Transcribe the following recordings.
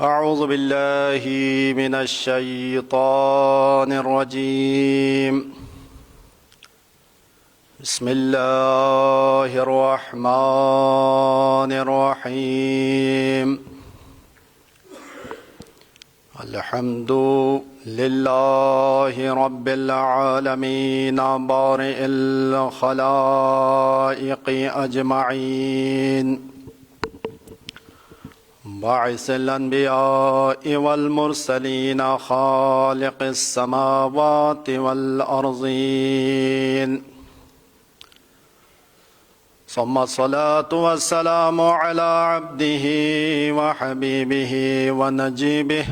أعوذ بالله من الشيطان الرجيم. بسم الله الرحمن الرحيم. الحمد لله رب العالمين بارئ الخلائق أجمعين، باعث الأنبياء والمرسلين، خالق السماوات والأرضين، ثم الصلاة والسلام على عبده وحبيبه ونجيبه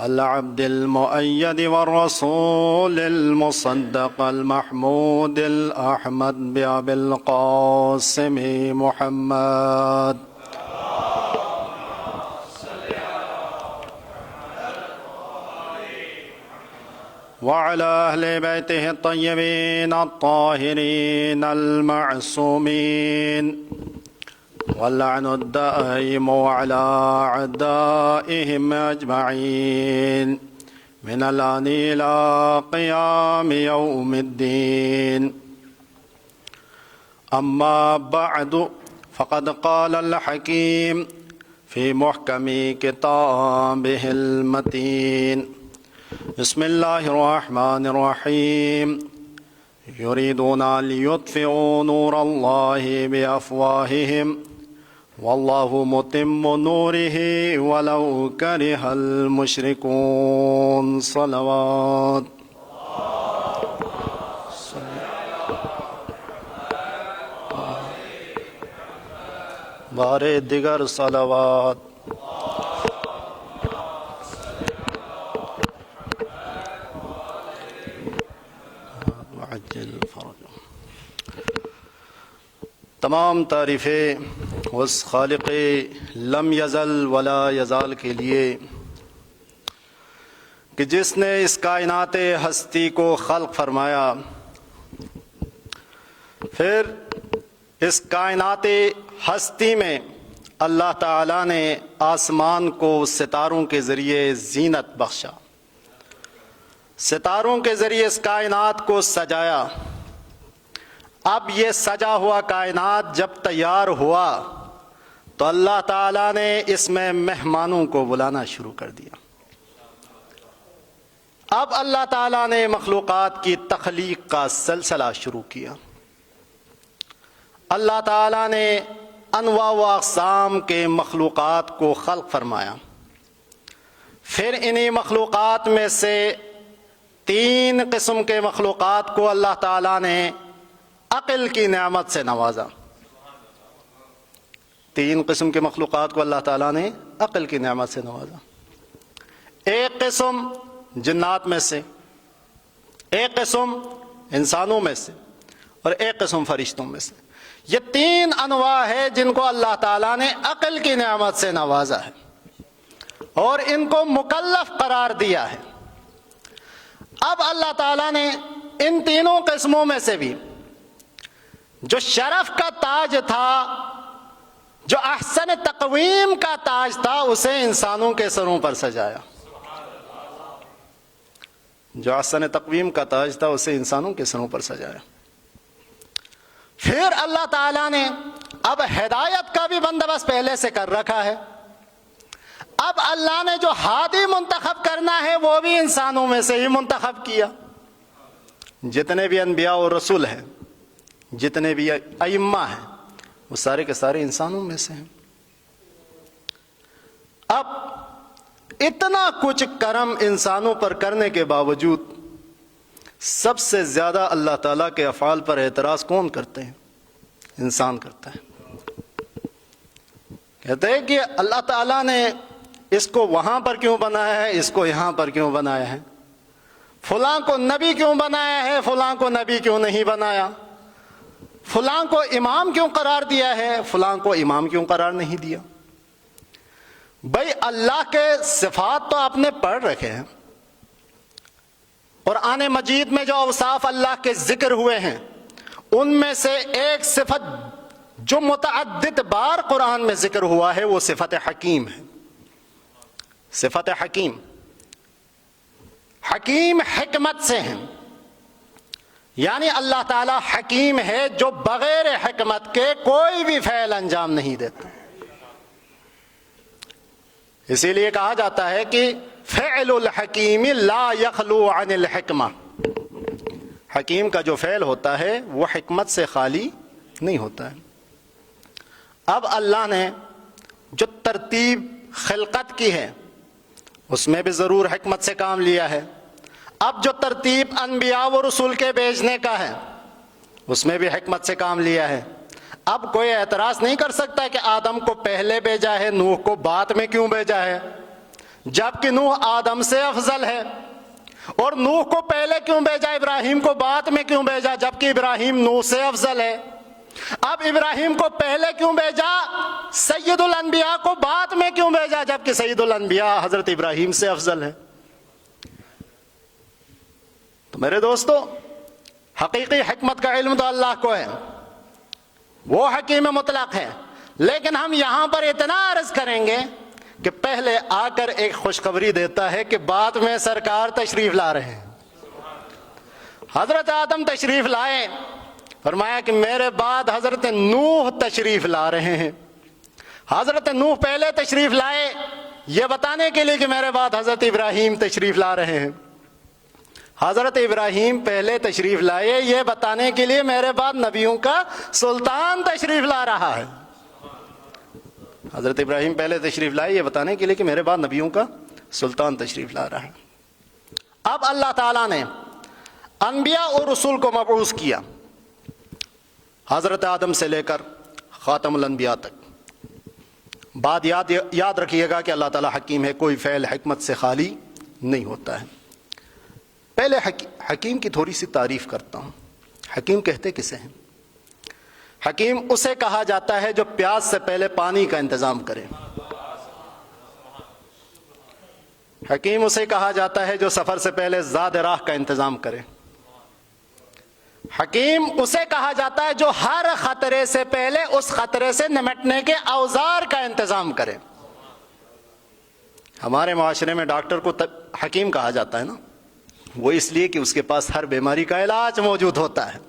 العبد المؤيد والرسول المصدق المحمود الأحمد بأبي القاسم محمد وعلى أهل بيته الطيبين الطاهرين المعصومين، واللعن الدائم على أعدائهم أجمعين من الآن إلى قيام يوم الدين. أما بعد، فقد قال الحكيم في محكم كتابه المتين: بسم الله الرحمن الرحيم. يريدون ليطفئوا نور الله بأفواههم والله متم نوره ولو كره المشركون. صلوات. بار دیگر صلوات. تمام تعریفیں اس خالق لم یزل ولا یزال کے لیے کہ جس نے اس کائنات ہستی کو خلق فرمایا، پھر اس کائنات ہستی میں اللہ تعالیٰ نے آسمان کو ستاروں کے ذریعے زینت بخشا، ستاروں کے ذریعے اس کائنات کو سجایا۔ اب یہ سجا ہوا کائنات جب تیار ہوا تو اللہ تعالیٰ نے اس میں مہمانوں کو بلانا شروع کر دیا۔ اب اللہ تعالیٰ نے مخلوقات کی تخلیق کا سلسلہ شروع کیا۔ اللہ تعالیٰ نے انواع و اقسام کے مخلوقات کو خلق فرمایا، پھر انہی مخلوقات میں سے 3 قسم کے مخلوقات کو اللہ تعالیٰ نے عقل کی نعمت سے نوازا۔ 3 قسم کے مخلوقات کو اللہ تعالیٰ نے عقل کی نعمت سے نوازا۔ ایک قسم جنات میں سے، ایک قسم انسانوں میں سے، اور ایک قسم فرشتوں میں سے۔ یہ 3 انواع ہے جن کو اللہ تعالیٰ نے عقل کی نعمت سے نوازا ہے اور ان کو مکلف قرار دیا ہے۔ اب اللہ تعالیٰ نے ان تینوں قسموں میں سے بھی جو شرف کا تاج تھا، جو احسن تقویم کا تاج تھا، اسے انسانوں کے سروں پر سجایا۔ جو احسن تقویم کا تاج تھا اسے انسانوں کے سروں پر سجایا۔ پھر اللہ تعالیٰ نے اب ہدایت کا بھی بندوبست پہلے سے کر رکھا ہے۔ اب اللہ نے جو ہادی منتخب کرنا ہے وہ بھی انسانوں میں سے ہی منتخب کیا۔ جتنے بھی انبیاء اور رسول ہیں، جتنے بھی ائمہ ہیں، وہ سارے کے سارے انسانوں میں سے ہیں۔ اب اتنا کچھ کرم انسانوں پر کرنے کے باوجود سب سے زیادہ اللہ تعالیٰ کے افعال پر اعتراض کون کرتے ہیں؟ انسان کرتا ہے۔ کہتے ہیں کہ اللہ تعالیٰ نے اس کو وہاں پر کیوں بنایا ہے، اس کو یہاں پر کیوں بنایا ہے، فلاں کو نبی کیوں بنایا ہے، فلاں کو نبی کیوں نہیں بنایا، فلاں کو امام کیوں قرار دیا ہے، فلاں کو امام کیوں قرار نہیں دیا۔ بھائی اللہ کے صفات تو آپ نے پڑھ رکھے ہیں، قرآن مجید میں جو اوصاف اللہ کے ذکر ہوئے ہیں ان میں سے ایک صفت جو متعدد بار قرآن میں ذکر ہوا ہے وہ صفت حکیم ہے۔ صفت حکیم، حکیم حکمت سے ہیں، یعنی اللہ تعالی حکیم ہے جو بغیر حکمت کے کوئی بھی فعل انجام نہیں دیتا۔ اسی لیے کہا جاتا ہے کہ فعل الحکیم لا یخلو عن الحکمہ، حکیم کا جو فعل ہوتا ہے وہ حکمت سے خالی نہیں ہوتا ہے۔ اب اللہ نے جو ترتیب خلقت کی ہے اس میں بھی ضرور حکمت سے کام لیا ہے، اب جو ترتیب انبیاء و رسول کے بھیجنے کا ہے اس میں بھی حکمت سے کام لیا ہے۔ اب کوئی اعتراض نہیں کر سکتا کہ آدم کو پہلے بھیجا ہے، نوح کو بعد میں کیوں بھیجا ہے، جبکہ نوح آدم سے افضل ہے، اور نوح کو پہلے کیوں بھیجا، ابراہیم کو بعد میں کیوں بھیجا جبکہ ابراہیم نوح سے افضل ہے۔ اب ابراہیم کو پہلے کیوں بھیجا، سید الانبیاء کو بعد میں کیوں بھیجا جبکہ سید الانبیاء حضرت ابراہیم سے افضل ہے۔ تو میرے دوستو، حقیقی حکمت کا علم تو اللہ کو ہے، وہ حکیم مطلق ہے، لیکن ہم یہاں پر اتنا عرض کریں گے کہ پہلے آ کر ایک خوشخبری دیتا ہے کہ بعد میں سرکار تشریف لا رہے ہیں۔ حضرت آدم تشریف لائے، فرمایا کہ میرے بعد حضرت نوح تشریف لا رہے ہیں۔ حضرت نوح پہلے تشریف لائے یہ بتانے کے لیے کہ میرے بعد حضرت ابراہیم تشریف لا رہے ہیں۔ حضرت ابراہیم پہلے تشریف لائے یہ بتانے کے لیے میرے بعد نبیوں کا سلطان تشریف لا رہا ہے۔ حضرت ابراہیم پہلے تشریف لائے یہ بتانے کے لیے کہ میرے بعد نبیوں کا سلطان تشریف لا رہا ہے۔ اب اللہ تعالیٰ نے انبیاء اور رسول کو مبعوث کیا، حضرت آدم سے لے کر خاتم الانبیاء تک۔ بات یاد رکھیے گا کہ اللہ تعالیٰ حکیم ہے، کوئی فعل حکمت سے خالی نہیں ہوتا ہے۔ پہلے حکیم کی تھوڑی سی تعریف کرتا ہوں۔ حکیم کہتے کسے ہیں؟ حکیم اسے کہا جاتا ہے جو پیاس سے پہلے پانی کا انتظام کرے۔ حکیم اسے کہا جاتا ہے جو سفر سے پہلے زاد راہ کا انتظام کرے۔ حکیم اسے کہا جاتا ہے جو ہر خطرے سے پہلے اس خطرے سے نمٹنے کے اوزار کا انتظام کرے۔ ہمارے معاشرے میں ڈاکٹر کو حکیم کہا جاتا ہے نا، وہ اس لیے کہ اس کے پاس ہر بیماری کا علاج موجود ہوتا ہے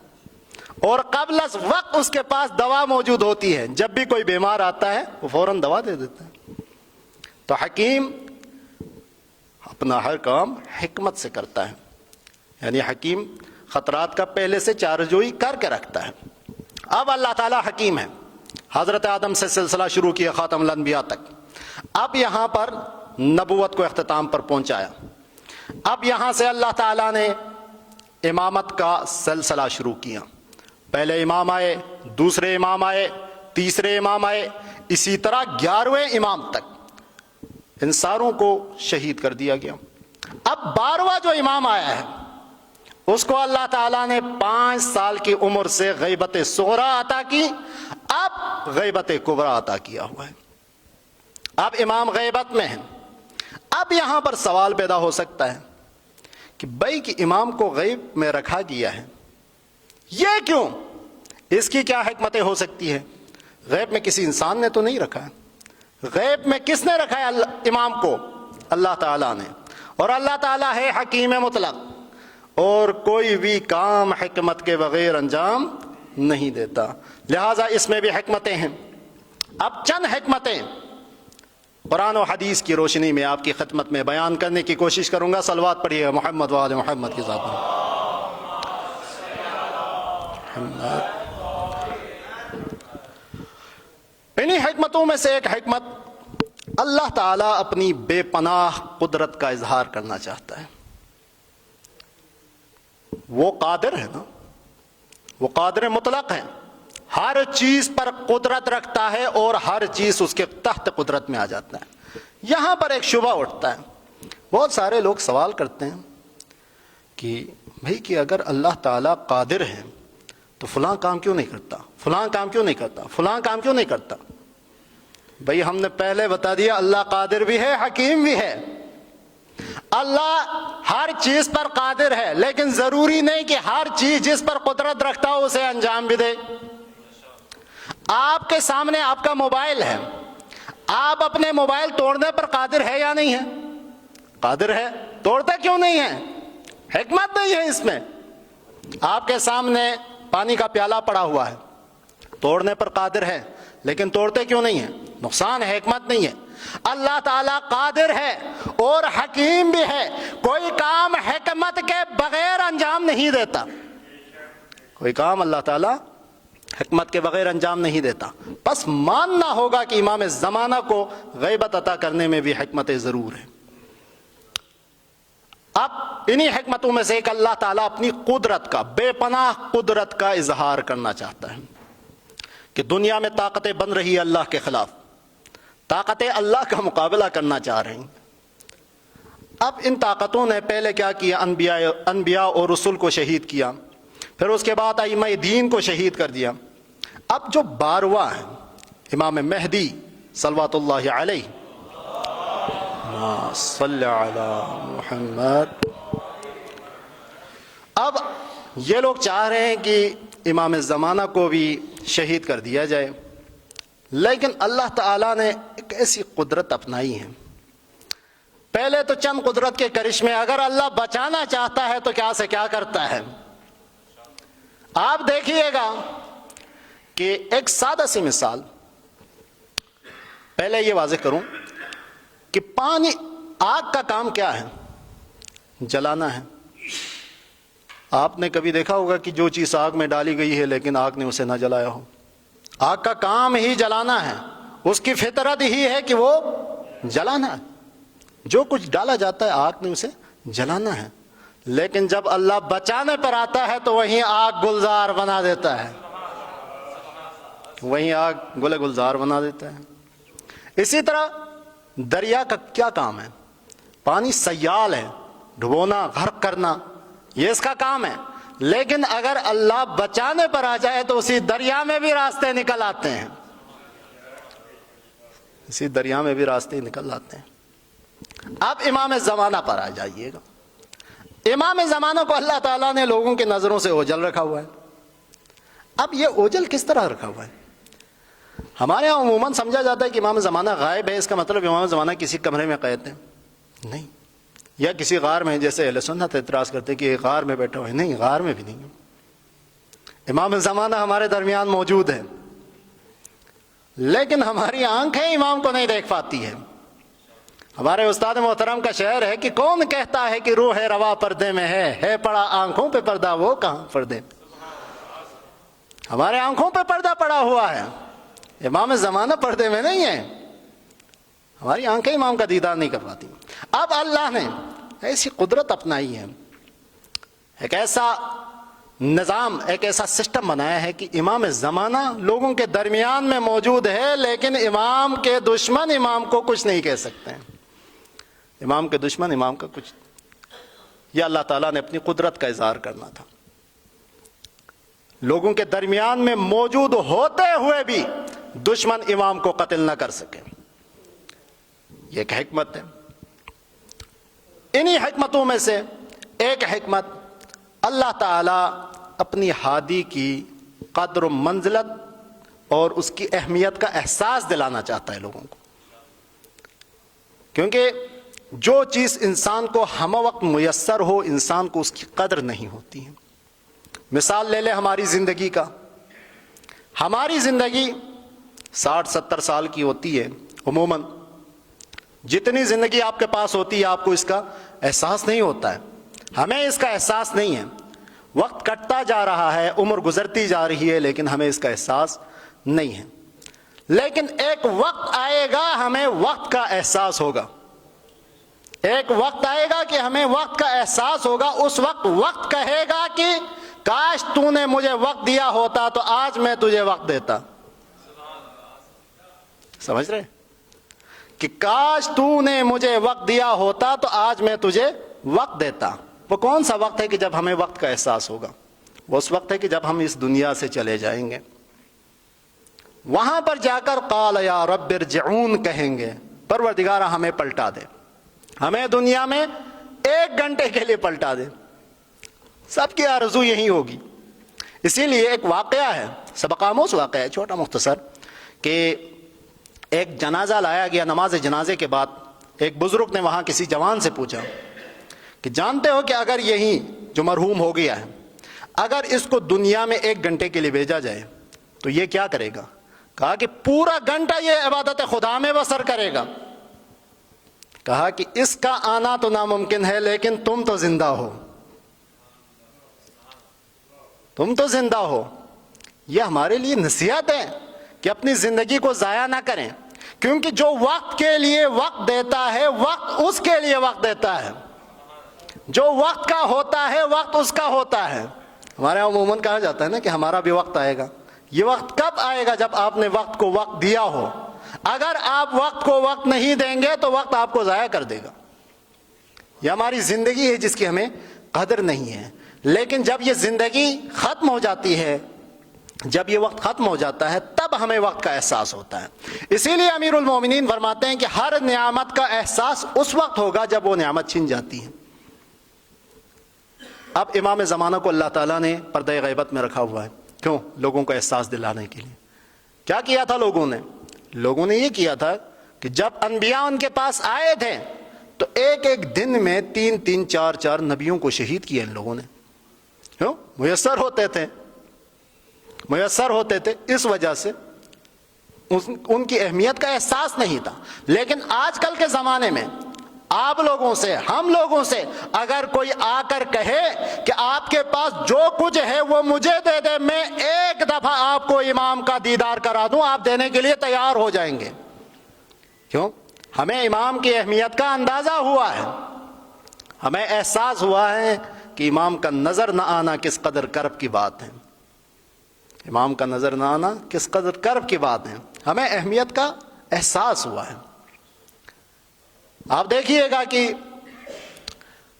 اور قبل از وقت اس کے پاس دوا موجود ہوتی ہے، جب بھی کوئی بیمار آتا ہے وہ فوراً دوا دے دیتا ہے۔ تو حکیم اپنا ہر کام حکمت سے کرتا ہے، یعنی حکیم خطرات کا پہلے سے چارجوئی کر کے رکھتا ہے۔ اب اللہ تعالیٰ حکیم ہے، حضرت آدم سے سلسلہ شروع کیا خاتم الانبیاء تک، اب یہاں پر نبوت کو اختتام پر پہنچایا۔ اب یہاں سے اللہ تعالیٰ نے امامت کا سلسلہ شروع کیا، پہلے امام آئے، دوسرے امام آئے، تیسرے امام آئے، اسی طرح 11ویں امام تک ان ساروں کو شہید کر دیا گیا۔ اب 12واں جو امام آیا ہے اس کو اللہ تعالیٰ نے 5 سال کی عمر سے غیبت صغریٰ عطا کی، اب غیبت کبریٰ عطا کیا ہوا ہے۔ اب امام غیبت میں ہیں۔ اب یہاں پر سوال پیدا ہو سکتا ہے کہ بھائی کہ امام کو غیب میں رکھا گیا ہے، یہ کیوں؟ اس کی کیا حکمتیں ہو سکتی ہے؟ غیب میں کسی انسان نے تو نہیں رکھا ہے، غیب میں کس نے رکھا ہے امام کو؟ اللہ تعالیٰ نے، اور اللہ تعالیٰ ہے حکیم مطلق، اور کوئی بھی کام حکمت کے بغیر انجام نہیں دیتا، لہٰذا اس میں بھی حکمتیں ہیں۔ اب چند حکمتیں قرآن و حدیث کی روشنی میں آپ کی خدمت میں بیان کرنے کی کوشش کروں گا۔ صلوات پڑھیے محمد وآل محمد کی ذات میں۔ انہی حکمتوں میں سے ایک حکمت، اللہ تعالیٰ اپنی بے پناہ قدرت کا اظہار کرنا چاہتا ہے۔ وہ قادر ہے نا، وہ قادر مطلق ہے، ہر چیز پر قدرت رکھتا ہے اور ہر چیز اس کے تحت قدرت میں آ جاتا ہے۔ یہاں پر ایک شبہ اٹھتا ہے، بہت سارے لوگ سوال کرتے ہیں کہ بھئی کہ اگر اللہ تعالیٰ قادر ہے تو فلاں کام کیوں نہیں کرتا، فلاں کام کیوں نہیں کرتا، فلاں کام کیوں نہیں کرتا؟ بھئی ہم نے پہلے بتا دیا اللہ قادر بھی ہے، حکیم بھی ہے۔ اللہ ہر چیز پر قادر ہے، لیکن ضروری نہیں کہ ہر چیز جس پر قدرت رکھتا ہو اسے انجام بھی دے۔ آپ کے سامنے آپ کا موبائل ہے، آپ اپنے موبائل توڑنے پر قادر ہے یا نہیں ہے؟ قادر ہے، توڑتے کیوں نہیں ہے؟ حکمت نہیں ہے اس میں۔ آپ کے سامنے پانی کا پیالہ پڑا ہوا ہے، توڑنے پر قادر ہے، لیکن توڑتے کیوں نہیں ہے؟ نقصان ہے، حکمت نہیں ہے۔ اللہ تعالیٰ قادر ہے اور حکیم بھی ہے، کوئی کام حکمت کے بغیر انجام نہیں دیتا، کوئی کام اللہ تعالیٰ حکمت کے بغیر انجام نہیں دیتا۔ بس ماننا ہوگا کہ امام زمانہ کو غیبت عطا کرنے میں بھی حکمت ضرور ہے۔ اب انہی حکمتوں میں سے ایک اللہ تعالیٰ اپنی قدرت کا، بے پناہ قدرت کا اظہار کرنا چاہتا ہے کہ دنیا میں طاقتیں بن رہی ہے اللہ کے خلاف، طاقتیں اللہ کا مقابلہ کرنا چاہ رہی ہیں۔ اب ان طاقتوں نے پہلے کیا کیا؟ انبیاء اور رسول کو شہید کیا، پھر اس کے بعد ائمہ دین کو شہید کر دیا۔ اب جو 12واں ہے امام مہدی صلوات اللہ علیہ، صلی علی محمد، اب یہ لوگ چاہ رہے ہیں کہ امام زمانہ کو بھی شہید کر دیا جائے، لیکن اللہ تعالیٰ نے ایک ایسی قدرت اپنائی ہے۔ پہلے تو چند قدرت کے کرشمے، اگر اللہ بچانا چاہتا ہے تو کیا سے کیا کرتا ہے۔ آپ دیکھیے گا کہ ایک سادہ سی مثال، پہلے یہ واضح کروں کہ پانی، آگ کا کام کیا ہے؟ جلانا ہے۔ آپ نے کبھی دیکھا ہوگا کہ جو چیز آگ میں ڈالی گئی ہے لیکن آگ نے اسے نہ جلایا ہو؟ آگ کا کام ہی جلانا ہے، اس کی فطرت ہی ہے کہ وہ جلانا ہے، جو کچھ ڈالا جاتا ہے آگ نے اسے جلانا ہے، لیکن جب اللہ بچانے پر آتا ہے تو وہیں آگ گلزار بنا دیتا ہے، وہیں آگ گلے گلزار بنا دیتا ہے۔ اسی طرح دریا کا کیا کام ہے؟ پانی سیال ہے، ڈبونا، غرق کرنا، یہ اس کا کام ہے، لیکن اگر اللہ بچانے پر آ جائے تو اسی دریا میں بھی راستے نکل آتے ہیں، اسی دریا میں بھی راستے نکل آتے ہیں۔ اب امام زمانہ پر آ جائیے گا۔ امام زمانہ کو اللہ تعالیٰ نے لوگوں کی نظروں سے اوجھل رکھا ہوا ہے۔ اب یہ اوجھل کس طرح رکھا ہوا ہے؟ ہمارے یہاں عموماً سمجھا جاتا ہے کہ امام زمانہ غائب ہے، اس کا مطلب امام زمانہ کسی کمرے میں قید ہے، نہیں، یا کسی غار میں، جیسے اہل سنت اعتراض کرتے کہ غار میں بیٹھا ہوا ہے، نہیں، غار میں بھی نہیں ہے، امام زمانہ ہمارے درمیان موجود ہے، لیکن ہماری آنکھیں امام کو نہیں دیکھ پاتی ہے۔ ہمارے استاد محترم کا شعر ہے کہ کون کہتا ہے کہ روح روا پردے میں ہے پڑا آنکھوں پہ پردہ، وہ کہاں پردے؟ ہمارے آنکھوں پہ پردہ پڑا ہوا ہے، امام زمانہ پردے میں نہیں ہے، ہماری آنکھیں امام کا دیدار نہیں کر پاتی۔ اب اللہ نے ایسی قدرت اپنائی ہے، ایک ایسا نظام، ایک ایسا سسٹم بنایا ہے کہ امام زمانہ لوگوں کے درمیان میں موجود ہے، لیکن امام کے دشمن امام کو کچھ نہیں کہہ سکتے ہیں، امام کے دشمن امام کا کچھ، یہ اللہ تعالیٰ نے اپنی قدرت کا اظہار کرنا تھا۔ لوگوں کے درمیان میں موجود ہوتے ہوئے بھی دشمن امام کو قتل نہ کر سکے، یہ ایک حکمت ہے۔ انہی حکمتوں میں سے ایک حکمت، اللہ تعالیٰ اپنی ہادی کی قدر و منزلت اور اس کی اہمیت کا احساس دلانا چاہتا ہے لوگوں کو، کیونکہ جو چیز انسان کو ہم وقت میسر ہو، انسان کو اس کی قدر نہیں ہوتی ہے۔ مثال لے لیں ہماری زندگی کا، ہماری زندگی 60-70 سال کی ہوتی ہے عموماً، جتنی زندگی آپ کے پاس ہوتی ہے آپ کو اس کا احساس نہیں ہوتا ہے، ہمیں اس کا احساس نہیں ہے، وقت کٹتا جا رہا ہے، عمر گزرتی جا رہی ہے، لیکن ہمیں اس کا احساس نہیں ہے۔ لیکن ایک وقت آئے گا ہمیں وقت کا احساس ہوگا، ایک وقت آئے گا کہ ہمیں وقت کا احساس ہوگا، اس وقت وقت کہے گا کہ کاش تو نے مجھے وقت دیا ہوتا تو آج میں تجھے وقت دیتا۔ سمجھ رہے کہ کاش تو نے مجھے وقت دیا ہوتا تو آج میں تجھے وقت دیتا۔ وہ کون سا وقت ہے کہ جب ہمیں وقت کا احساس ہوگا؟ وہ اس وقت ہے کہ جب ہم اس دنیا سے چلے جائیں گے، وہاں پر جا کر قال یا رب ارجعون کہیں گے، پروردگارہ ہمیں پلٹا دے، ہمیں دنیا میں 1 گھنٹے کے لیے پلٹا دے۔ سب کی آرزو یہی ہوگی۔ اسی لیے ایک واقعہ ہے، سبق آموز واقعہ ہے، چھوٹا مختصر، کہ ایک جنازہ لایا گیا، نماز جنازے کے بعد ایک بزرگ نے وہاں کسی جوان سے پوچھا کہ جانتے ہو کہ اگر یہی جو مرحوم ہو گیا ہے اگر اس کو دنیا میں 1 گھنٹے کے لیے بھیجا جائے تو یہ کیا کرے گا؟ کہا کہ پورا گھنٹہ یہ عبادت خدا میں بسر کرے گا۔ کہا کہ اس کا آنا تو ناممکن ہے لیکن تم تو زندہ ہو، تم تو زندہ ہو۔ یہ ہمارے لیے نصیحت ہے کہ اپنی زندگی کو ضائع نہ کریں، کیونکہ جو وقت کے لیے وقت دیتا ہے وقت اس کے لیے وقت دیتا ہے، جو وقت کا ہوتا ہے وقت اس کا ہوتا ہے۔ ہمارے یہاں عموماً کہا جاتا ہے نا کہ ہمارا بھی وقت آئے گا۔ یہ وقت کب آئے گا؟ جب آپ نے وقت کو وقت دیا ہو۔ اگر آپ وقت کو وقت نہیں دیں گے تو وقت آپ کو ضائع کر دے گا۔ یہ ہماری زندگی ہے جس کی ہمیں قدر نہیں ہے، لیکن جب یہ زندگی ختم ہو جاتی ہے، جب یہ وقت ختم ہو جاتا ہے تب ہمیں وقت کا احساس ہوتا ہے۔ اسی لیے امیر المومنین فرماتے ہیں کہ ہر نعمت کا احساس اس وقت ہوگا جب وہ نعمت چھن جاتی ہے۔ اب امام زمانہ کو اللہ تعالیٰ نے پردہ غیبت میں رکھا ہوا ہے، کیوں؟ لوگوں کو احساس دلانے کے لیے۔ کیا کیا تھا لوگوں نے یہ کیا تھا کہ جب انبیاء ان کے پاس آئے تھے تو ایک دن میں 3 4 نبیوں کو شہید کیا ان لوگوں نے۔ کیوں؟ میسر ہوتے تھے، اس وجہ سے ان کی اہمیت کا احساس نہیں تھا۔ لیکن آج کل کے زمانے میں آپ لوگوں سے، ہم لوگوں سے اگر کوئی آ کر کہے کہ آپ کے پاس جو کچھ ہے وہ مجھے دے دے، میں ایک دفعہ آپ کو امام کا دیدار کرا دوں، آپ دینے کے لیے تیار ہو جائیں گے۔ کیوں؟ ہمیں امام کی اہمیت کا اندازہ ہوا ہے، ہمیں احساس ہوا ہے کہ امام کا نظر نہ آنا کس قدر کرب کی بات ہے، امام کا نظر نہ آنا کس قدر کرب کی بات ہے، ہمیں اہمیت کا احساس ہوا ہے۔ آپ دیکھیے گا کہ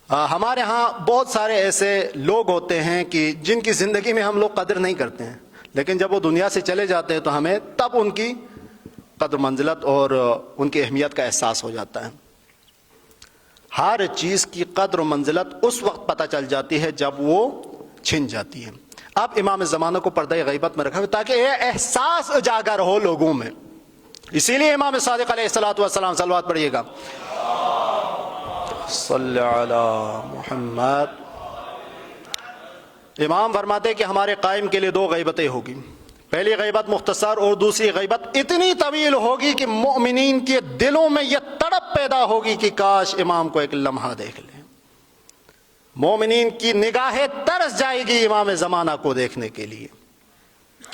ہمارے ہاں بہت سارے ایسے لوگ ہوتے ہیں کہ جن کی زندگی میں ہم لوگ قدر نہیں کرتے ہیں، لیکن جب وہ دنیا سے چلے جاتے ہیں تو ہمیں تب ان کی قدر منزلت اور ان کی اہمیت کا احساس ہو جاتا ہے۔ ہر چیز کی قدر و منزلت اس وقت پتہ چل جاتی ہے جب وہ چھن جاتی ہے۔ اب امام زمانہ کو پردہ غیبت میں رکھا ہوا تاکہ یہ احساس اجاگر ہو لوگوں میں۔ اسی لیے امام صادق علیہ الصلوۃ والسلام، صلوات پڑھیے گا، صلی علی محمد۔ امام فرماتے کہ ہمارے قائم کے لیے 2 غیبتیں ہوگی، پہلی غیبت مختصر اور دوسری غیبت اتنی طویل ہوگی کہ مومنین کے دلوں میں یہ تڑپ پیدا ہوگی کہ کاش امام کو ایک لمحہ دیکھ لیں۔ مومنین کی نگاہیں ترس جائے گی امام زمانہ کو دیکھنے کے لیے۔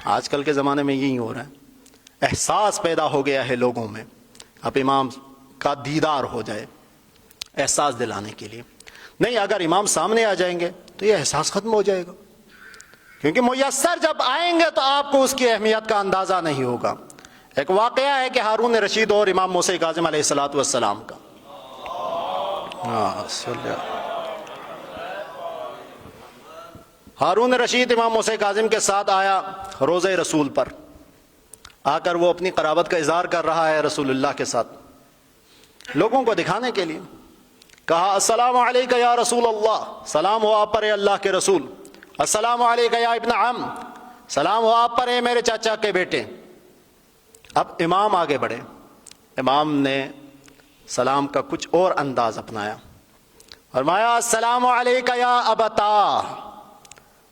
آج کل کے زمانے میں یہی ہو رہا ہے، احساس پیدا ہو گیا ہے لوگوں میں، اب امام کا دیدار ہو جائے، احساس دلانے کے لیے۔ نہیں، اگر امام سامنے آ جائیں گے تو یہ احساس ختم ہو جائے گا، کیونکہ میسر جب آئیں گے تو آپ کو اس کی اہمیت کا اندازہ نہیں ہوگا۔ ایک واقعہ ہے کہ ہارون رشید اور امام موسیٰ کاظم علیہ الصلوۃ والسلام کا۔ ہارون رشید امام موسیٰ کاظم کے ساتھ آیا روضہ رسول پر، آ کر وہ اپنی قرابت کا اظہار کر رہا ہے رسول اللہ کے ساتھ، لوگوں کو دکھانے کے لیے۔ کہا السلام علیکہ یا رسول اللہ، سلام ہو آپ پر اے اللہ کے رسول۔ السلام علیکہ یا ابن عم، سلام ہو آپ پر اے میرے چاچا کے بیٹے۔ اب امام آگے بڑھے، امام نے سلام کا کچھ اور انداز اپنایا، فرمایا السلام علیکہ یا ابتا،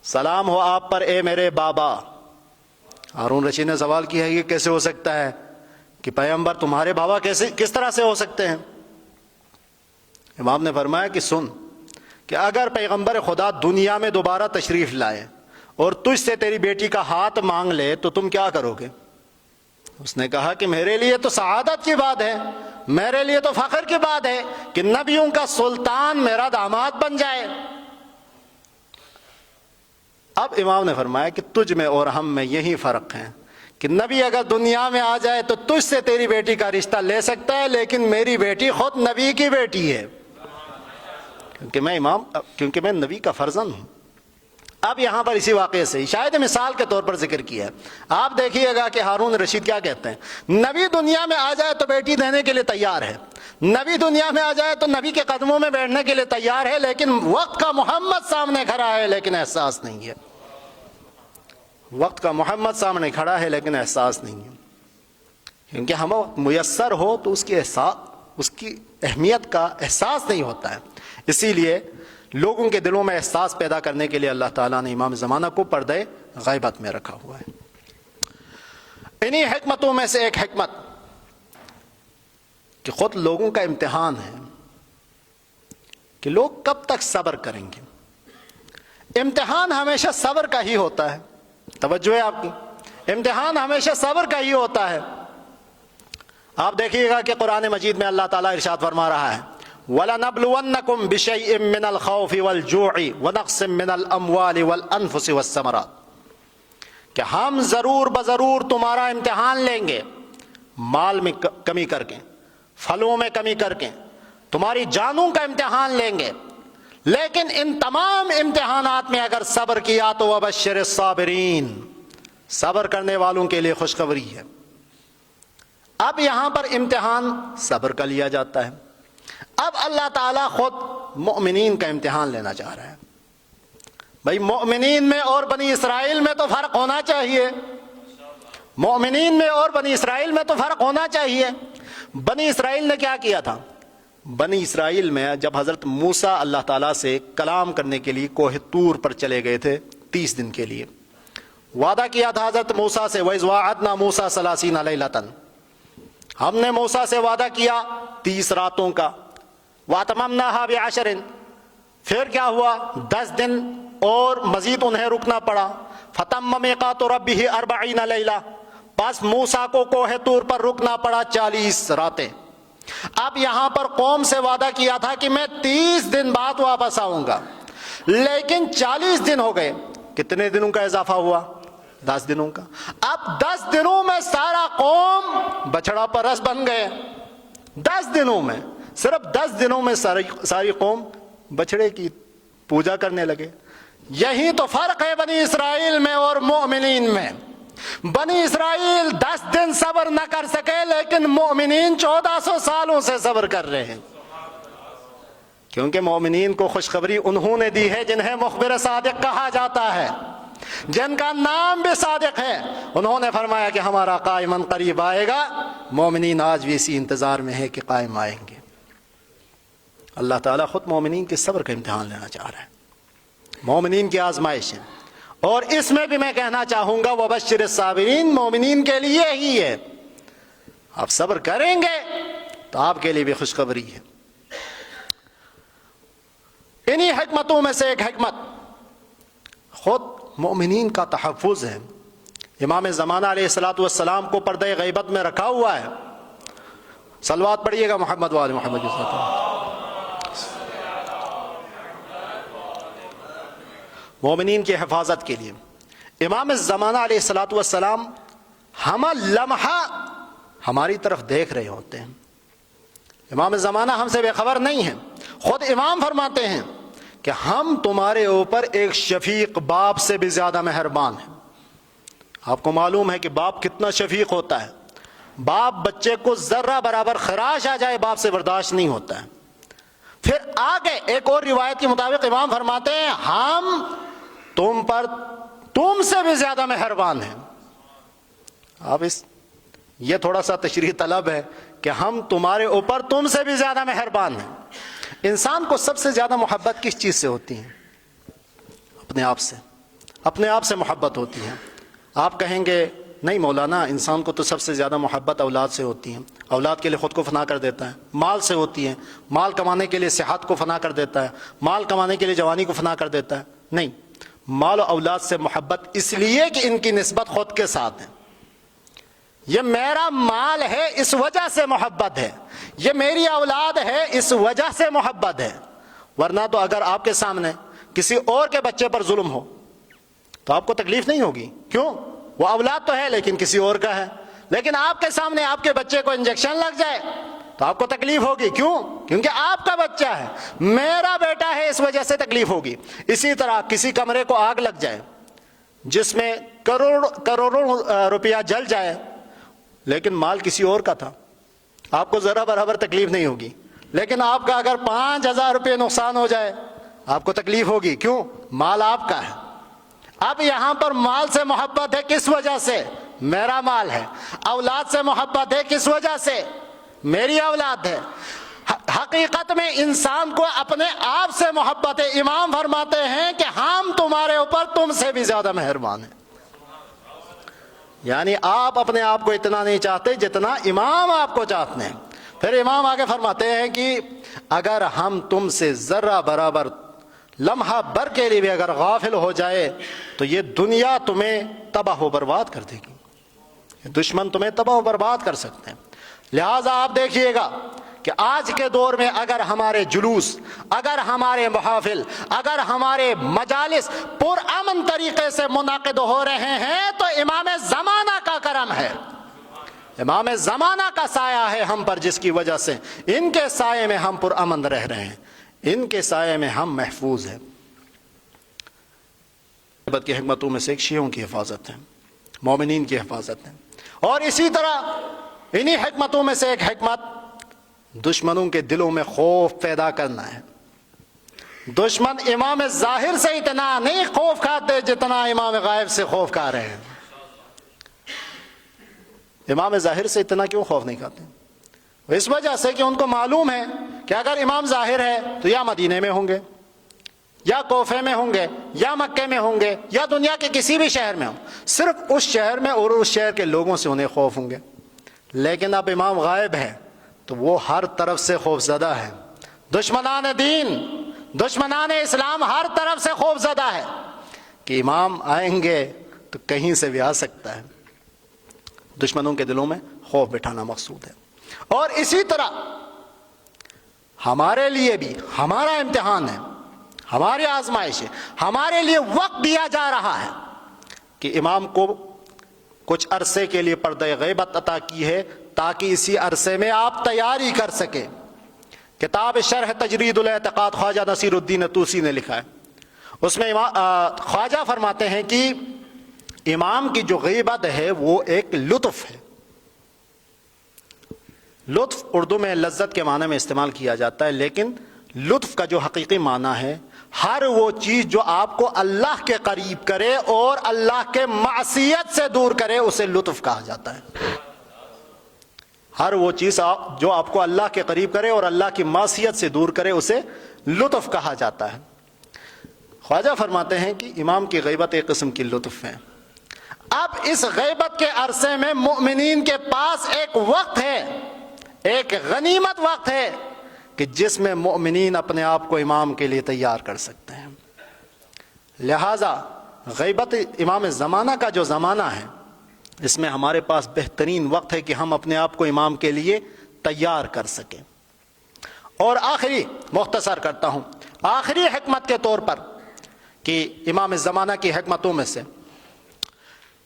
سلام ہو آپ پر اے میرے بابا۔ ہارون رشید نے سوال کیا یہ کیسے ہو سکتا ہے کہ پیغمبر تمہارے بابا کس طرح سے ہو سکتے ہیں؟ امام نے فرمایا کہ سن، کہ اگر پیغمبر خدا دنیا میں دوبارہ تشریف لائے اور تجھ سے تیری بیٹی کا ہاتھ مانگ لے تو تم کیا کرو گے؟ اس نے کہا کہ میرے لیے تو سعادت کی بات ہے، میرے لیے تو فخر کی بات ہے کہ نبیوں کا سلطان میرا داماد بن جائے۔ اب امام نے فرمایا کہ تجھ میں اور ہم میں یہی فرق ہے کہ نبی اگر دنیا میں آ جائے تو تجھ سے تیری بیٹی کا رشتہ لے سکتا ہے، لیکن میری بیٹی خود نبی کی بیٹی ہے، کیونکہ میں نبی کا فرزند ہوں۔ اب یہاں پر اسی واقعے سے شاید مثال کے طور پر ذکر کیا ہے۔ آپ دیکھیے گا کہ ہارون رشید کیا کہتے ہیں، نبی دنیا میں آ جائے تو بیٹی دینے کے لیے تیار ہے، نبی دنیا میں آ جائے تو نبی کے قدموں میں بیٹھنے کے لیے تیار ہے، لیکن وقت کا محمد سامنے کھڑا ہے لیکن احساس نہیں ہے، وقت کا محمد سامنے کھڑا ہے لیکن احساس نہیں ہے۔ کیونکہ ہم میسر ہو تو اس کی اہمیت کا احساس نہیں ہوتا ہے. اسی لیے لوگوں کے دلوں میں احساس پیدا کرنے کے لیے اللہ تعالیٰ نے امام زمانہ کو پردے غیبت میں رکھا ہوا ہے. انہی حکمتوں میں سے ایک حکمت کہ خود لوگوں کا امتحان ہے کہ لوگ کب تک صبر کریں گے. امتحان ہمیشہ صبر کا ہی ہوتا ہے. توجہ ہے آپ کی, امتحان ہمیشہ صبر کا ہی ہوتا ہے. آپ دیکھیے گا کہ قرآن مجید میں اللہ تعالیٰ ارشاد فرما رہا ہے وَلَنَبْلُوَنَّكُمْ بِشَيْءٍ مِّنَ الْخَوْفِ وَالْجُوعِ وَنَقْصٍ مِّنَ الْأَمْوَالِ وَالْأَنفُسِ وَالثَّمَرَاتِ, کہ ہم ضرور بضرور تمہارا امتحان لیں گے, مال میں کمی کر کے, پھلوں میں کمی کر کے, تمہاری جانوں کا امتحان لیں گے. لیکن ان تمام امتحانات میں اگر صبر کیا تو وَبَشِّرِ الصَّابِرِينَ, صبر کرنے والوں کے لیے خوشخبری ہے. اب یہاں پر امتحان صبر کا لیا جاتا ہے. اب اللہ تعالیٰ خود مؤمنین کا امتحان لینا چاہ رہا ہے. بھائی مؤمنین میں اور بنی اسرائیل میں تو فرق ہونا چاہیے. مؤمنین میں اور بنی اسرائیل میں تو فرق ہونا چاہیے. بنی اسرائیل نے کیا کیا تھا؟ بنی اسرائیل میں جب حضرت موسیٰ اللہ تعالیٰ سے کلام کرنے کے لیے کوہ طور پر چلے گئے تھے 30 دن کے لیے, وعدہ کیا تھا حضرت موسیٰ سے وَإِذْ وَاعَدْنَا مُوسَىٰ 30 لَيْلَةً, ہم نے موسیٰ سے وعدہ کیا 30 راتوں کا. وَأَتْمَمْنَاهَا بِعَشْرٍ, پھر کیا ہوا 10 دن اور مزید انہیں رکنا پڑا. فَتَمَّ مِيقَاتُ رَبِّهِ 40 لَيْلَةً, بس موسیٰ کو کوہ طور پر رکنا پڑا 40 راتیں. اب یہاں پر قوم سے وعدہ کیا تھا کہ میں 30 دن بعد واپس آؤں گا, لیکن 40 دن ہو گئے. کتنے دنوں کا اضافہ ہوا؟ 10 دنوں کا. اب 10 دنوں میں سارا قوم بچڑا پرست بن گئے. 10 دنوں میں, صرف 10 دنوں میں ساری قوم بچڑے کی پوجا کرنے لگے. یہی تو فرق ہے بنی اسرائیل میں اور مؤمنین میں. بنی اسرائیل 10 دن صبر نہ کر سکے, لیکن مؤمنین 1400 سالوں سے صبر کر رہے ہیں. کیونکہ مؤمنین کو خوشخبری انہوں نے دی ہے جنہیں مخبر صادق کہا جاتا ہے, جن کا نام بھی صادق ہے. انہوں نے فرمایا کہ ہمارا قائم قریب آئے گا. مومنین آج بھی اسی انتظار میں ہے کہ قائم آئیں گے. اللہ تعالیٰ خود مومنین کے صبر کا امتحان لینا چاہ رہا ہے, مومنین کی آزمائش ہے. اور اس میں بھی میں کہنا چاہوں گا وَبَشِّرِ الصَّابِرِينَ, مومنین کے لیے ہی ہے. آپ صبر کریں گے تو آپ کے لیے بھی خوشخبری ہے. انہی حکمتوں میں سے ایک حکمت خود مومنین کا تحفظ ہے. امام زمانہ علیہ الصلوۃ والسلام کو پردے غیبت میں رکھا ہوا ہے. صلوات پڑھیے گا محمد وآل محمد صلی اللہ علیہ وسلم. مومنین کی حفاظت کے لیے امام زمانہ علیہ الصلوۃ والسلام ہم لمحہ ہماری طرف دیکھ رہے ہوتے ہیں. امام زمانہ ہم سے بے خبر نہیں ہیں. خود امام فرماتے ہیں کہ ہم تمہارے اوپر ایک شفیق باپ سے بھی زیادہ مہربان ہیں. آپ کو معلوم ہے کہ باپ کتنا شفیق ہوتا ہے. باپ بچے کو ذرہ برابر خراش آ جائے باپ سے برداشت نہیں ہوتا ہے. پھر آگے ایک اور روایت کے مطابق امام فرماتے ہیں ہم تم سے بھی زیادہ مہربان ہیں. آپ یہ تھوڑا سا تشریح طلب ہے کہ ہم تمہارے اوپر تم سے بھی زیادہ مہربان ہیں. انسان کو سب سے زیادہ محبت کس چیز سے ہوتی ہے؟ اپنے آپ سے. اپنے آپ سے محبت ہوتی ہے. آپ کہیں گے نہیں مولانا, انسان کو تو سب سے زیادہ محبت اولاد سے ہوتی ہے. اولاد کے لیے خود کو فنا کر دیتا ہے. مال سے ہوتی ہے, مال کمانے کے لیے صحت کو فنا کر دیتا ہے, مال کمانے کے لیے جوانی کو فنا کر دیتا ہے. نہیں, مال و اولاد سے محبت اس لیے کہ ان کی نسبت خود کے ساتھ ہے. یہ میرا مال ہے اس وجہ سے محبت ہے, یہ میری اولاد ہے اس وجہ سے محبت ہے. ورنہ تو اگر آپ کے سامنے کسی اور کے بچے پر ظلم ہو تو آپ کو تکلیف نہیں ہوگی. کیوں؟ وہ اولاد تو ہے لیکن کسی اور کا ہے. لیکن آپ کے سامنے آپ کے بچے کو انجیکشن لگ جائے تو آپ کو تکلیف ہوگی. کیوں؟ کیونکہ آپ کا بچہ ہے, میرا بیٹا ہے, اس وجہ سے تکلیف ہوگی. اسی طرح کسی کمرے کو آگ لگ جائے جس میں کروڑوں روپیہ جل جائے لیکن مال کسی اور کا تھا, آپ کو ذرا برابر تکلیف نہیں ہوگی. لیکن آپ کا اگر 5000 روپے نقصان ہو جائے آپ کو تکلیف ہوگی. کیوں؟ مال آپ کا ہے. اب یہاں پر مال سے محبت ہے کس وجہ سے؟ میرا مال ہے. اولاد سے محبت ہے کس وجہ سے؟ میری اولاد ہے. حقیقت میں انسان کو اپنے آپ سے محبت ہے. امام فرماتے ہیں کہ ہم تمہارے اوپر تم سے بھی زیادہ مہربان ہیں. یعنی آپ اپنے آپ کو اتنا نہیں چاہتے جتنا امام آپ کو چاہتے ہیں. پھر امام آگے فرماتے ہیں کہ اگر ہم تم سے ذرہ برابر لمحہ بھر کے لیے بھی اگر غافل ہو جائے تو یہ دنیا تمہیں تباہ و برباد کر دے گی. دشمن تمہیں تباہ و برباد کر سکتے ہیں. لہٰذا آپ دیکھیے گا کہ آج کے دور میں اگر ہمارے جلوس، اگر ہمارے محافل، اگر ہمارے مجالس پرامن طریقے سے منعقد ہو رہے ہیں تو امام زمانہ کا کرم ہے، امام زمانہ کا سایہ ہے ہم پر، جس کی وجہ سے ان کے سائے میں ہم پرامن رہ رہے ہیں، ان کے سائے میں ہم محفوظ ہیں. غیبت کی حکمتوں میں سے ایک شیعوں کی حفاظت ہے، مومنین کی حفاظت ہے. اور اسی طرح انہی حکمتوں میں سے ایک حکمت دشمنوں کے دلوں میں خوف پیدا کرنا ہے. دشمن امام ظاہر سے اتنا نہیں خوف کھاتے جتنا امام غائب سے خوف کھا رہے ہیں. امام ظاہر سے اتنا کیوں خوف نہیں کھاتے؟ اس وجہ سے کہ ان کو معلوم ہے کہ اگر امام ظاہر ہے تو یا مدینے میں ہوں گے، یا کوفے میں ہوں گے، یا مکے میں ہوں گے، یا دنیا کے کسی بھی شہر میں ہوں. صرف اس شہر میں اور اس شہر کے لوگوں سے انہیں خوف ہوں گے. لیکن اب امام غائب ہے تو وہ ہر طرف سے خوف زدہ ہے. دشمنان دین، دشمنان اسلام ہر طرف سے خوف زدہ ہے کہ امام آئیں گے تو کہیں سے بھی آ سکتا ہے. دشمنوں کے دلوں میں خوف بٹھانا مقصود ہے. اور اسی طرح ہمارے لیے بھی ہمارا امتحان ہے، ہماری آزمائش ہے. ہمارے لیے وقت دیا جا رہا ہے کہ امام کو کچھ عرصے کے لیے پردہ غیبت عطا کی ہے تاکہ اسی عرصے میں آپ تیاری کر سکیں. کتاب شرح تجرید الاعتقاد خواجہ نصیر الدین طوسی نے لکھا ہے. اس میں خواجہ فرماتے ہیں کہ امام کی جو غیبت ہے وہ ایک لطف ہے. لطف اردو میں لذت کے معنی میں استعمال کیا جاتا ہے، لیکن لطف کا جو حقیقی معنی ہے ہر وہ چیز جو آپ کو اللہ کے قریب کرے اور اللہ کے معصیت سے دور کرے اسے لطف کہا جاتا ہے. ہر وہ چیز جو آپ کو اللہ کے قریب کرے اور اللہ کی معصیت سے دور کرے اسے لطف کہا جاتا ہے. خواجہ فرماتے ہیں کہ امام کی غیبت ایک قسم کی لطف ہے. اب اس غیبت کے عرصے میں مومنین کے پاس ایک وقت ہے، ایک غنیمت وقت ہے کہ جس میں مومنین اپنے آپ کو امام کے لیے تیار کر سکتے ہیں. لہذا غیبت امام زمانہ کا جو زمانہ ہے اس میں ہمارے پاس بہترین وقت ہے کہ ہم اپنے آپ کو امام کے لیے تیار کر سکیں. اور آخری مختصر کرتا ہوں، آخری حکمت کے طور پر کہ امام زمانہ کی حکمتوں میں سے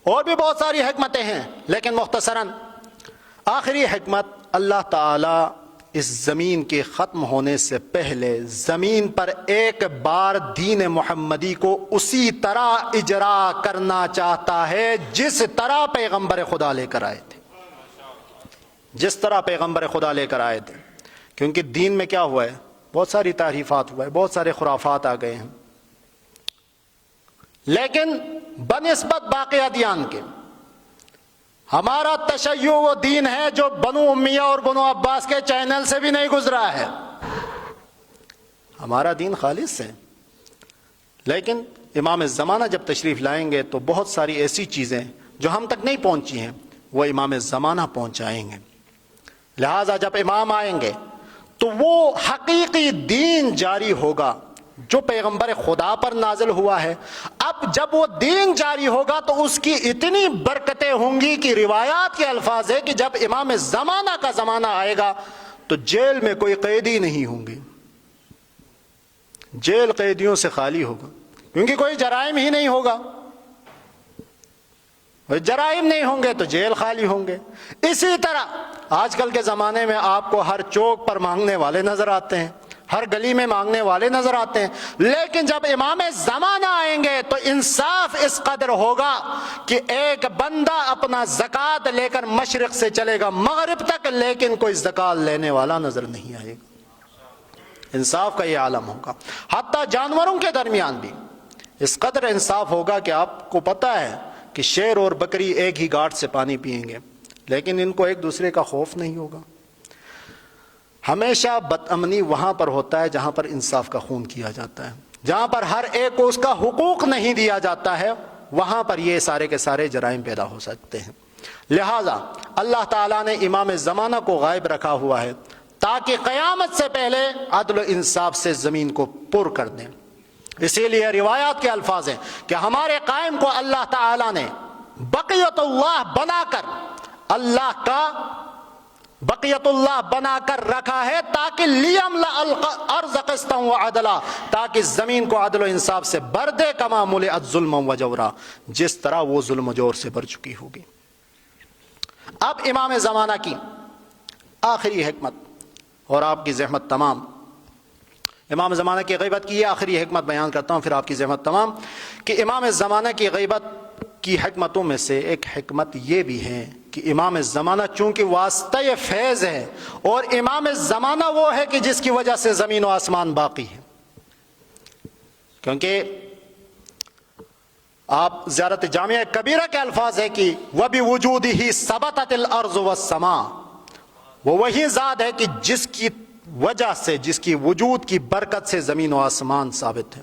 اور بھی بہت ساری حکمتیں ہیں، لیکن مختصراً آخری حکمت اللہ تعالی اس زمین کے ختم ہونے سے پہلے زمین پر ایک بار دین محمدی کو اسی طرح اجرا کرنا چاہتا ہے جس طرح پیغمبر خدا لے کر آئے تھے، جس طرح پیغمبر خدا لے کر آئے تھے. کیونکہ دین میں کیا ہوا ہے؟ بہت ساری تعریفات ہوا ہے، بہت سارے خرافات آ گئے ہیں، لیکن بنسبت باقی ادیان کے ہمارا تشیع وہ دین ہے جو بنو امیہ اور بنو عباس کے چینل سے بھی نہیں گزرا ہے. ہمارا دین خالص ہے. لیکن امام زمانہ جب تشریف لائیں گے تو بہت ساری ایسی چیزیں جو ہم تک نہیں پہنچی ہیں وہ امام زمانہ پہنچائیں گے. لہذا جب امام آئیں گے تو وہ حقیقی دین جاری ہوگا جو پیغمبر خدا پر نازل ہوا ہے. اب جب وہ دین جاری ہوگا تو اس کی اتنی برکتیں ہوں گی کہ روایات کے الفاظ ہے کہ جب امام زمانہ کا زمانہ آئے گا تو جیل میں کوئی قیدی نہیں ہوں گے، جیل قیدیوں سے خالی ہوگا، کیونکہ کوئی جرائم ہی نہیں ہوگا. جرائم نہیں ہوں گے تو جیل خالی ہوں گے. اسی طرح آج کل کے زمانے میں آپ کو ہر چوک پر مانگنے والے نظر آتے ہیں، ہر گلی میں مانگنے والے نظر آتے ہیں، لیکن جب امام زمانہ آئیں گے تو انصاف اس قدر ہوگا کہ ایک بندہ اپنا زکوٰۃ لے کر مشرق سے چلے گا مغرب تک، لیکن کوئی زکوٰۃ لینے والا نظر نہیں آئے گا. انصاف کا یہ عالم ہوگا. حتیٰ جانوروں کے درمیان بھی اس قدر انصاف ہوگا کہ آپ کو پتہ ہے کہ شیر اور بکری ایک ہی گھاٹ سے پانی پئیں گے، لیکن ان کو ایک دوسرے کا خوف نہیں ہوگا۔ ہمیشہ بد امنی وہاں پر ہوتا ہے جہاں پر انصاف کا خون کیا جاتا ہے، جہاں پر ہر ایک کو اس کا حقوق نہیں دیا جاتا ہے، وہاں پر یہ سارے کے سارے جرائم پیدا ہو سکتے ہیں۔ لہذا اللہ تعالیٰ نے امام زمانہ کو غائب رکھا ہوا ہے تاکہ قیامت سے پہلے عدل و انصاف سے زمین کو پر کر دیں۔ اسی لیے روایات کے الفاظ ہیں کہ ہمارے قائم کو اللہ تعالیٰ نے بقیت اللہ بنا کر، اللہ کا بقیت اللہ بنا کر رکھا ہے تاکہ لیملأ الارض قسطا وعدلا، تاکہ زمین کو عدل و انصاف سے بھر دے، کما ملئت ظلما وجورا، جس طرح وہ ظلم و جور سے بھر چکی ہوگی۔ اب امام زمانہ کی آخری حکمت اور آپ کی زحمت تمام، امام زمانہ کی غیبت کی یہ آخری حکمت بیان کرتا ہوں، پھر آپ کی زحمت تمام، کہ امام زمانہ کی غیبت کی حکمتوں میں سے ایک حکمت یہ بھی ہے کہ امام زمانہ چونکہ واسطہ فیض ہے، اور امام زمانہ وہ ہے کہ جس کی وجہ سے زمین و آسمان باقی ہے، کیونکہ آپ زیارت جامعہ کبیرہ کے الفاظ ہے کہ وَبِوُجُودِهِ ثَبَتَتِ الْأَرْضُ وَالسَّمَاءُ، وہ وہی ذات ہے کہ جس کی وجہ سے، جس کی وجود کی برکت سے زمین و آسمان ثابت ہے،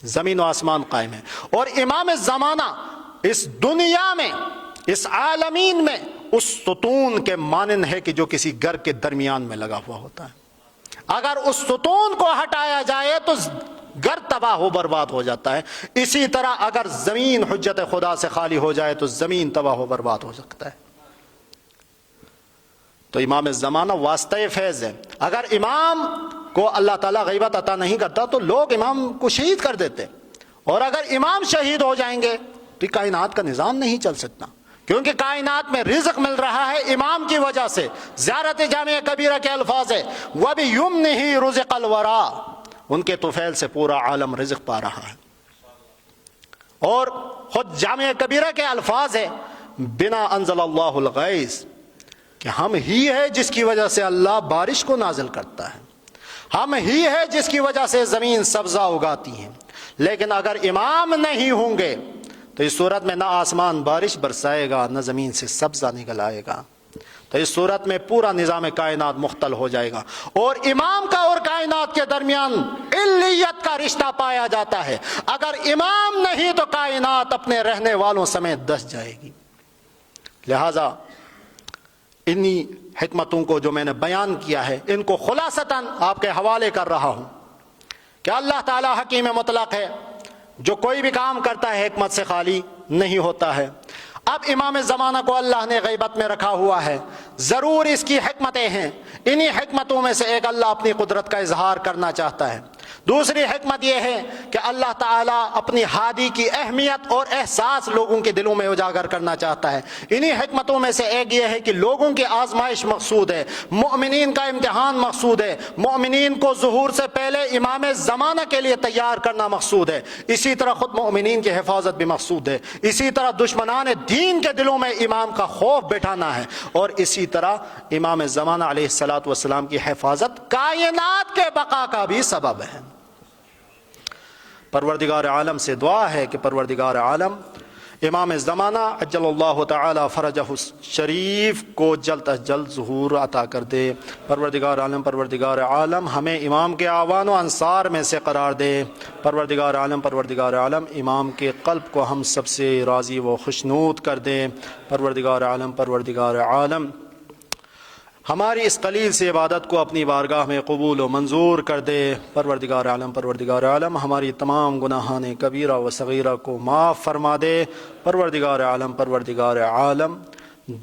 زمین و آسمان قائم ہے۔ اور امام زمانہ اس دنیا میں، اس عالمین میں اس ستون کے مانند ہے کہ جو کسی گھر کے درمیان میں لگا ہوا ہوتا ہے، اگر اس ستون کو ہٹایا جائے تو گھر تباہ و برباد ہو جاتا ہے، اسی طرح اگر زمین حجت خدا سے خالی ہو جائے تو زمین تباہ و برباد ہو سکتا ہے۔ تو امام زمانہ واسطہ فیض ہے۔ اگر امام کو اللہ تعالیٰ غیبت عطا نہیں کرتا تو لوگ امام کو شہید کر دیتے، اور اگر امام شہید ہو جائیں گے تو کائنات کا نظام نہیں چل سکتا، کیونکہ کائنات میں رزق مل رہا ہے امام کی وجہ سے۔ زیارت جامعہ کبیرہ کے الفاظ ہے وَبِيُمْنِهِ رُزِقَ الْوَرَىٰ، ان کے طفیل سے پورا عالم رزق پا رہا ہے۔ اور خود جامعہ کبیرہ کے الفاظ ہے بنا انزل اللہ الغیث، کہ ہم ہی ہے جس کی وجہ سے اللہ بارش کو نازل کرتا ہے، ہم ہی ہے جس کی وجہ سے زمین سبزہ اگاتی ہے۔ لیکن اگر امام نہیں ہوں گے تو اس صورت میں نہ آسمان بارش برسائے گا، نہ زمین سے سبزہ نکل آئے گا، تو اس صورت میں پورا نظام کائنات مختل ہو جائے گا۔ اور امام کا اور کائنات کے درمیان علیت کا رشتہ پایا جاتا ہے، اگر امام نہیں تو کائنات اپنے رہنے والوں سمیت دس جائے گی۔ لہذا انہی حکمتوں کو جو میں نے بیان کیا ہے، ان کو خلاصتاً آپ کے حوالے کر رہا ہوں کہ اللہ تعالیٰ حکیم مطلق ہے، جو کوئی بھی کام کرتا ہے حکمت سے خالی نہیں ہوتا ہے۔ اب امام زمانہ کو اللہ نے غیبت میں رکھا ہوا ہے، ضرور اس کی حکمتیں ہیں، انہی حکمتوں میں سے ایک اللہ اپنی قدرت کا اظہار کرنا چاہتا ہے۔ دوسری حکمت یہ ہے کہ اللہ تعالیٰ اپنی ہادی کی اہمیت اور احساس لوگوں کے دلوں میں اجاگر کرنا چاہتا ہے۔ انہی حکمتوں میں سے ایک یہ ہے کہ لوگوں کی آزمائش مقصود ہے، مؤمنین کا امتحان مقصود ہے، مؤمنین کو ظہور سے پہلے امام زمانہ کے لیے تیار کرنا مقصود ہے، اسی طرح خود مؤمنین کی حفاظت بھی مقصود ہے، اسی طرح دشمنان دین کے دلوں میں امام کا خوف بٹھانا ہے، اور اسی طرح امام زمانہ علیہ الصلاۃ والسلام کی حفاظت کائنات کے بقا کا بھی سبب ہے۔ پروردگار عالم سے دعا ہے کہ پروردگار عالم امام زمانہ عجل اللہ تعالی فرجہ شریف کو جلد از جلد ظہور عطا کر دے۔ پروردگار عالم ہمیں امام کے اعوان و انصار میں سے قرار دے۔ پروردگار عالم امام کے قلب کو ہم سب سے راضی و خوشنود کر دے۔ پروردگار عالم ہماری اس قلیل سے عبادت کو اپنی بارگاہ میں قبول و منظور کر دے۔ پروردگار عالم ہماری تمام گناہان کبیرہ و صغیرہ کو معاف فرما دے۔ پروردگار عالم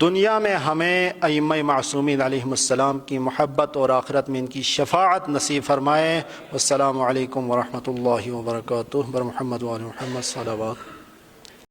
دنیا میں ہمیں ائمہ معصومین علیہم السلام کی محبت اور آخرت میں ان کی شفاعت نصیب فرمائے۔ والسلام علیکم ورحمۃ اللہ وبرکاتہ۔ بر محمد و آل محمد صلوات۔